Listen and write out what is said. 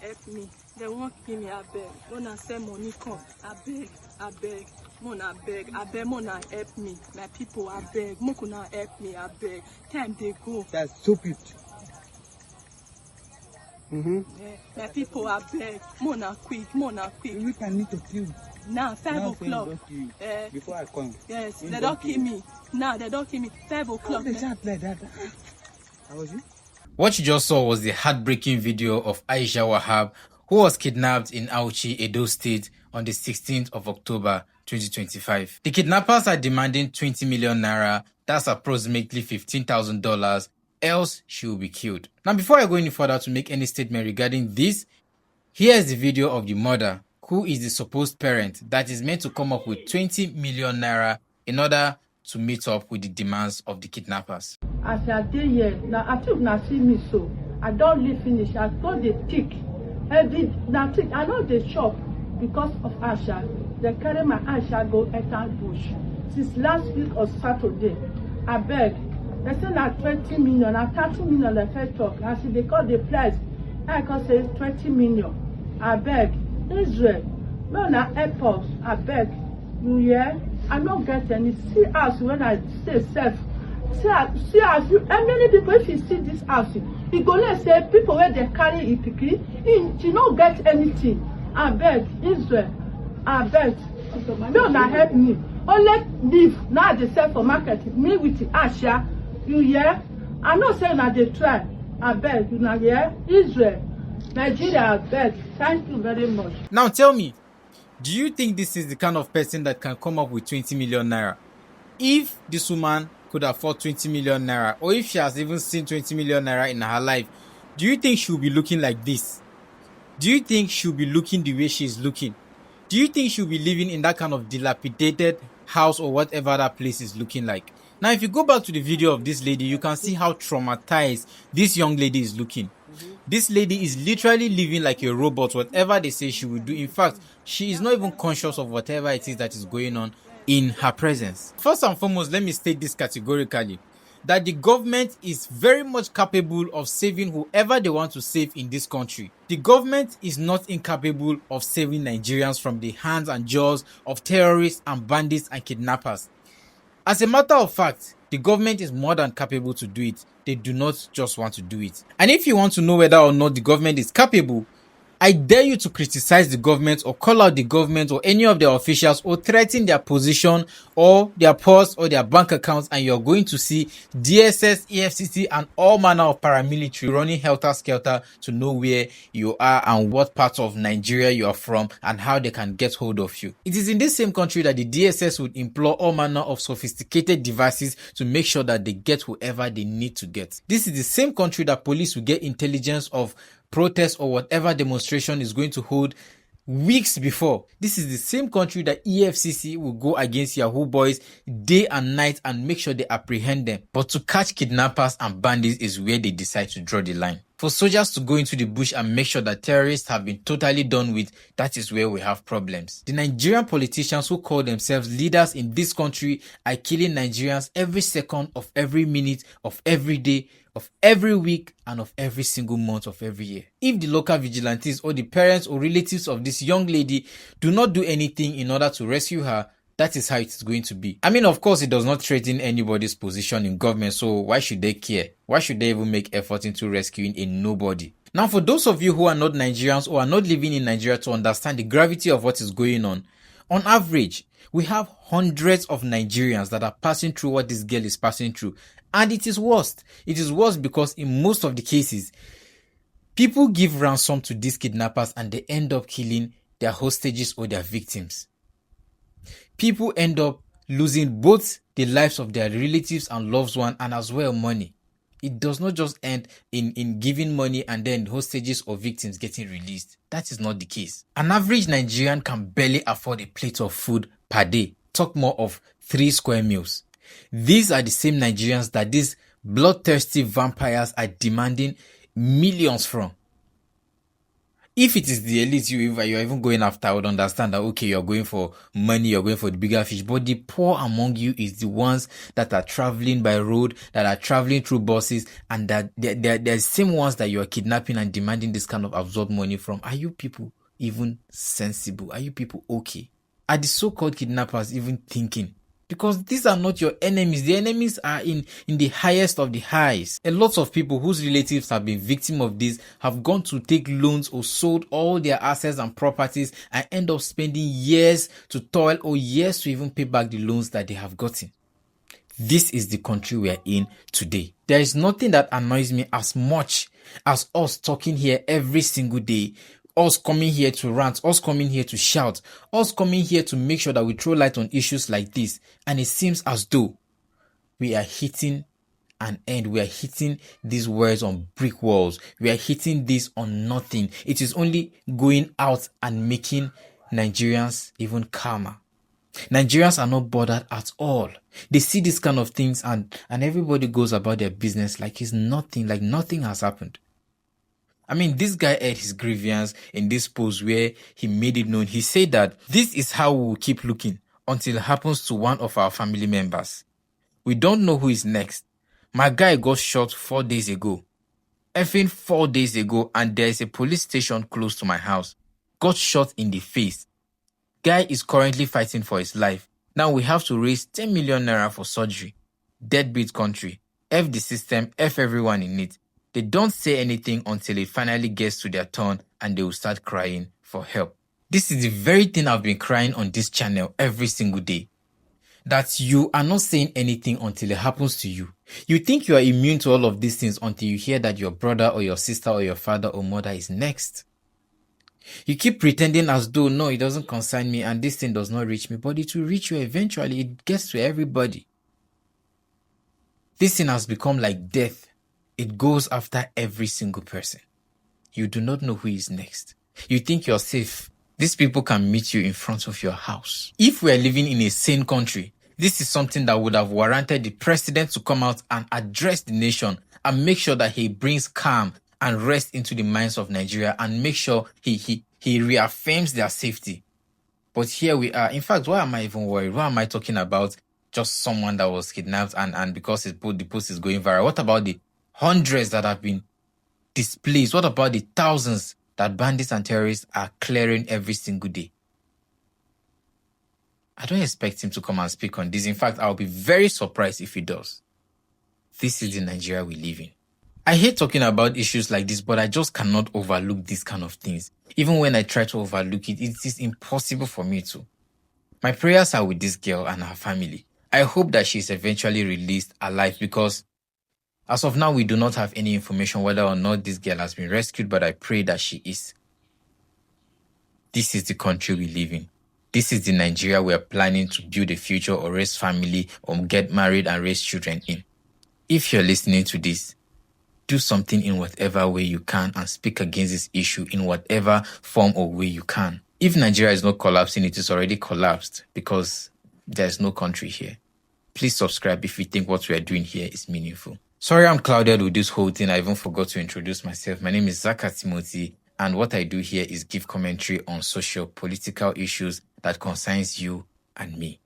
Help me. They won't kill me, I beg. When I send money come, I beg. Mona beg, Mona help me. My people, I beg. Mokuna help me, I beg. Time they go. That's stupid. Yeah. My people, I beg. Mona quick. We can need to kill. Now, 5 o'clock. Before I come. Yes, they don't kill me. Now, they don't kill me. 5 o'clock. They chat like that. How was you? What you just saw was the heartbreaking video of Aisha Wahab, who was kidnapped in Auchi, Edo State on the 16th of October 2025. The kidnappers are demanding 20 million naira, that's approximately $15,000, else she will be killed. Now, before I go any further to make any statement regarding this, here is the video of the mother, who is the supposed parent that is meant to come up with 20 million naira in order to meet up with the demands of the kidnappers. As I dey here, now I think now see me so. I don't live finish. I got the tick. Every now tick. I know the shop because of Aisha. They carry my Aisha go enter bush. Since last week or Saturday, I beg. They say na 20 million, na 30 million they first talk. I see they call the price. I can say 20 million. I beg. Israel, no na help us. I beg. You hear? I don't get any. See us when I stay safe. See as you, how many people, if you see this house, you go let's say people where they carry ipiki, she don't get anything. I beg, Israel, I beg. No, na help me. Only leave now they sell for market. Me with Aisha, you hear? I know say na they try. I beg, you know hear? Israel, Nigeria, I beg. Thank you very much. Now tell me, do you think this is the kind of person that can come up with 20 million naira? If this woman could afford 20 million naira, or if she has even seen 20 million naira in her life, do you think she'll be looking like this? Do you think she'll be looking the way she's looking? Do you think she'll be living in that kind of dilapidated house or whatever that place is looking like? Now, if you go back to the video of this lady, you can see how traumatized this young lady is looking. This lady is literally living like a robot, whatever they say she will do. In fact, she is not even conscious of whatever it is that is going on in her presence. First and foremost, let me state this categorically, that the government is very much capable of saving whoever they want to save in this country. The government is not incapable of saving Nigerians from the hands and jaws of terrorists and bandits and kidnappers. As a matter of fact, the government is more than capable to do it. They do not just want to do it. And if you want to know whether or not the government is capable, I dare you to criticize the government or call out the government or any of their officials or threaten their position or their posts or their bank accounts, and you're going to see DSS, EFCC and all manner of paramilitary running helter-skelter to know where you are and what part of Nigeria you are from and how they can get hold of you. It is in this same country that the DSS would employ all manner of sophisticated devices to make sure that they get whoever they need to get. This is the same country that police will get intelligence of protest or whatever demonstration is going to hold weeks before. This is the same country that EFCC will go against Yahoo boys day and night and make sure they apprehend them. But to catch kidnappers and bandits is where they decide to draw the line. For soldiers to go into the bush and make sure that terrorists have been totally done with, that is where we have problems. The Nigerian politicians who call themselves leaders in this country are killing Nigerians every second of every minute of every day, of every week, and of every single month of every year. If the local vigilantes or the parents or relatives of this young lady do not do anything in order to rescue her, that is how it is going to be. I mean, of course, it does not threaten anybody's position in government, so why should they care? Why should they even make effort into rescuing a nobody? Now, for those of you who are not Nigerians or are not living in Nigeria to understand the gravity of what is going on average, we have hundreds of Nigerians that are passing through what this girl is passing through. And it is worst. It is worse because in most of the cases, people give ransom to these kidnappers and they end up killing their hostages or their victims. People end up losing both the lives of their relatives and loved ones and as well money. It does not just end in giving money and then hostages or victims getting released. That is not the case. An average Nigerian can barely afford a plate of food per day. Talk more of 3 square meals. These are the same Nigerians that these bloodthirsty vampires are demanding millions from. If it is the elite you're even going after, I would understand that, okay, you're going for money, you're going for the bigger fish. But the poor among you is the ones that are traveling by road, that are traveling through buses, and that they're the same ones that you're kidnapping and demanding this kind of absurd money from. Are you people even sensible? Are you people okay? Are the so-called kidnappers even thinking? Because these are not your enemies. The enemies are in the highest of the highs. A lot of people whose relatives have been victim of this have gone to take loans or sold all their assets and properties and end up spending years to toil or years to even pay back the loans that they have gotten. This is the country we are in today. There is nothing that annoys me as much as us talking here every single day, us coming here to rant, us coming here to shout, us coming here to make sure that we throw light on issues like this. And it seems as though we are hitting an end. We are hitting these words on brick walls. We are hitting this on nothing. It is only going out and making Nigerians even calmer. Nigerians are not bothered at all. They see this kind of things and everybody goes about their business like it's nothing, like nothing has happened. I mean, this guy aired his grievance in this post where he made it known. He said that this is how we will keep looking until it happens to one of our family members. We don't know who is next. My guy got shot 4 days ago. Effing 4 days ago, and there is a police station close to my house. Got shot in the face. Guy is currently fighting for his life. Now we have to raise 10 million naira for surgery. Deadbeat country. F the system, F everyone in it. They don't say anything until it finally gets to their turn and they will start crying for help. This is the very thing I've been crying on this channel every single day. That you are not saying anything until it happens to you. You think you are immune to all of these things until you hear that your brother or your sister or your father or mother is next. You keep pretending as though, no, it doesn't concern me and this thing does not reach me, but it will reach you eventually. It gets to everybody. This thing has become like death. It goes after every single person. You do not know who is next. You think you're safe. These people can meet you in front of your house. If we are living in a sane country, this is something that would have warranted the president to come out and address the nation and make sure that he brings calm and rest into the minds of Nigeria and make sure he reaffirms their safety. But here we are. In fact, why am I even worried? Why am I talking about just someone that was kidnapped and because the post is going viral? What about the hundreds that have been displaced? What about the thousands that bandits and terrorists are clearing every single day? I don't expect him to come and speak on this. In fact, I'll be very surprised if he does. This is the Nigeria we live in. I hate talking about issues like this, but I just cannot overlook these kind of things. Even when I try to overlook it, it is impossible for me to. My prayers are with this girl and her family. I hope that she is eventually released alive because as of now, we do not have any information whether or not this girl has been rescued, but I pray that she is. This is the country we live in. This is the Nigeria we are planning to build a future or raise family or get married and raise children in. If you're listening to this, do something in whatever way you can and speak against this issue in whatever form or way you can. If Nigeria is not collapsing, it is already collapsed because there's no country here. Please subscribe if you think what we are doing here is meaningful. Sorry I'm clouded with this whole thing. I even forgot to introduce myself. My name is Zaka Timothy, and what I do here is give commentary on social, political issues that concerns you and me.